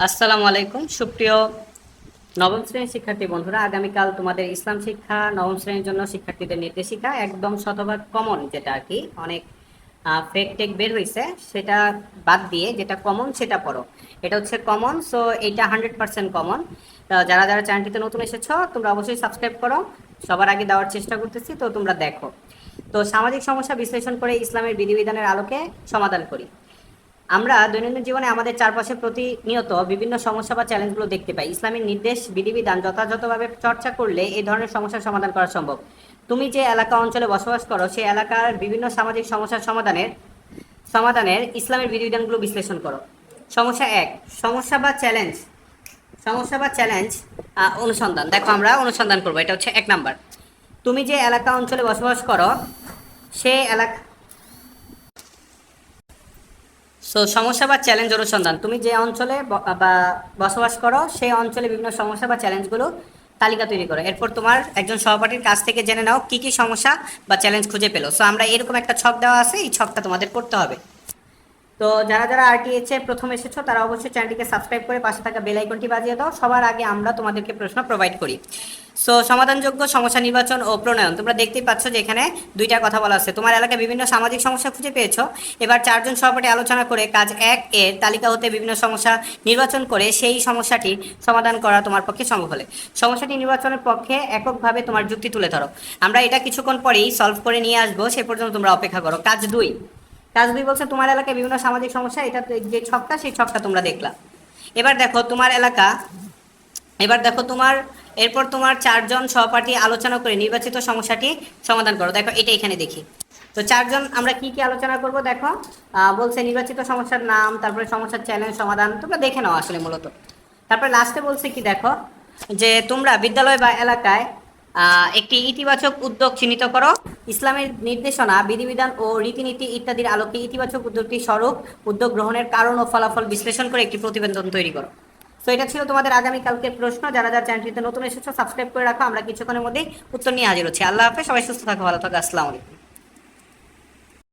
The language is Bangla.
আসসালামু আলাইকুম সুপ্রিয় নবম শ্রেণীর শিক্ষার্থী বন্ধুরা, আগামীকাল তোমাদের ইসলাম শিক্ষা নবম শ্রেণীর জন্য শিক্ষার্থীদের নির্দেশিকা একদম শতভাগ কমন, যেটা আর কি অনেক ফেক টেক বের হয়েছে সেটা বাদ দিয়ে যেটা কমন সেটা পড়ো। এটা হচ্ছে কমন, সো এটা 100% কমন। যারা যারা চ্যানেলটিতে নতুন এসেছো তোমরা অবশ্যই সাবস্ক্রাইব করো, সবার আগে দেওয়ার চেষ্টা করতেছি, তো তোমরা দেখো। তো সামাজিক সমস্যা বিশ্লেষণ করে ইসলামের বিধিবিধানের আলোকে সমাধান করি। আমরা দৈনন্দিন জীবনে আমাদের চারপাশে প্রতিনিয়ত বিভিন্ন সমস্যা বা চ্যালেঞ্জগুলো দেখতে পাই। ইসলামের নির্দেশ বিধিবিধান যথাযথভাবে চর্চা করলে এই ধরনের সমস্যার সমাধান করা সম্ভব। তুমি যে এলাকা অঞ্চলে বসবাস করো সেই এলাকার বিভিন্ন সামাজিক সমস্যার সমাধানের সমাধানের ইসলামের বিধিবিধানগুলো বিশ্লেষণ করো। সমস্যা এক, সমস্যা বা চ্যালেঞ্জ। সমস্যা বা চ্যালেঞ্জ অনুসন্ধান। দেখো আমরা অনুসন্ধান করবো, এটা হচ্ছে 1 নাম্বার। তুমি যে এলাকা অঞ্চলে বসবাস করো সে এলাকা সমস্যা বা চ্যালেঞ্জ অনুসন্ধান। তুমি যে অঞ্চলে বা বসবাস করো সেই অঞ্চলে বিভিন্ন সমস্যা বা চ্যালেঞ্জগুলো তালিকা তৈরি করো। এরপর তোমার একজন সহপাঠীর কাছ থেকে জেনে নাও কি কি সমস্যা বা চ্যালেঞ্জ খুঁজে পেলো। সো আমরা এরকম একটা ছক দেওয়া আছে, এই ছকটা তোমাদের করতে হবে। তো যারা যারা আরটিএইচ এ প্রথম এসেছো তারা অবশ্যই চ্যানেলটিকে সাবস্ক্রাইব করে পাশে থাকা বেল আইকনটি বাজিয়ে দাও, সবার আগে আমরা তোমাদেরকে প্রশ্ন প্রোভাইড করি। সো সমাধানযোগ্য সমস্যা নির্বাচন ও প্রণয়ন। তোমরা দেখতেই পাচ্ছ যে এখানে দুইটা কথা বলা আছে। তোমার এলাকায় বিভিন্ন সামাজিক সমস্যা খুঁজে পেয়েছো, এবার 4জন সহপাঠী আলোচনা করে কাজ 1 এর তালিকা হতে বিভিন্ন সমস্যা নির্বাচন করে সেই সমস্যাটি সমাধান করা তোমার পক্ষে সম্ভব হলে সমস্যাটি নির্বাচনের পক্ষে এককভাবে তোমার যুক্তি তুলে ধরো। আমরা এটা কিছুক্ষণ পরেই সলভ করে নিয়ে আসবো, সে পর্যন্ত তোমরা অপেক্ষা করো। কাজ 2। কাজ 2 বলছে তোমার এলাকায় বিভিন্ন সামাজিক সমস্যা, এটা যে ছকটা সেই ছকটা তোমরা দেখলা। এবার দেখো তোমার এলাকা, এবার দেখো তোমার এরপর তোমার 4জন সহপাঠী আলোচনা করে নির্বাচিত সমস্যাটি সমাধান করো। দেখো এটা এখানে দেখি। তো 4জন আমরা কি কি আলোচনা করব দেখো। বলছে নির্বাচিত সমস্যার নাম, তারপরে সমস্যার চ্যালেঞ্জ সমাধান, তোমরা দেখে নাও আসলে মূলত। তারপরে লাস্টে বলছে কি দেখো, যে তোমরা বিদ্যালয় বা এলাকায় একটি ইতিবাচক উদ্যোগ চিহ্নিত করো। ইসলামের নির্দেশনা বিধিবিধান ও রীতিনীতি ইত্যাদির আলোকে ইতিবাচক উদ্যোগটি স্বরূপ উদ্যোগ গ্রহণের কারণ ও ফলাফল বিশ্লেষণ করে একটি প্রতিবেদন তৈরি করো। তো এটা ছিল তোমাদের আগামীকালকের প্রশ্ন। যারা যারা চ্যানেলটিতে নতুন এসেছো সাবস্ক্রাইব করে রাখো, আমরা কিছুক্ষণের মধ্যেই উত্তর নিয়ে হাজির হচ্ছি। আল্লাহ হাফেজ, সবাই সুস্থ থাকো, ভালো থাকো, আসসালামু আলাইকুম।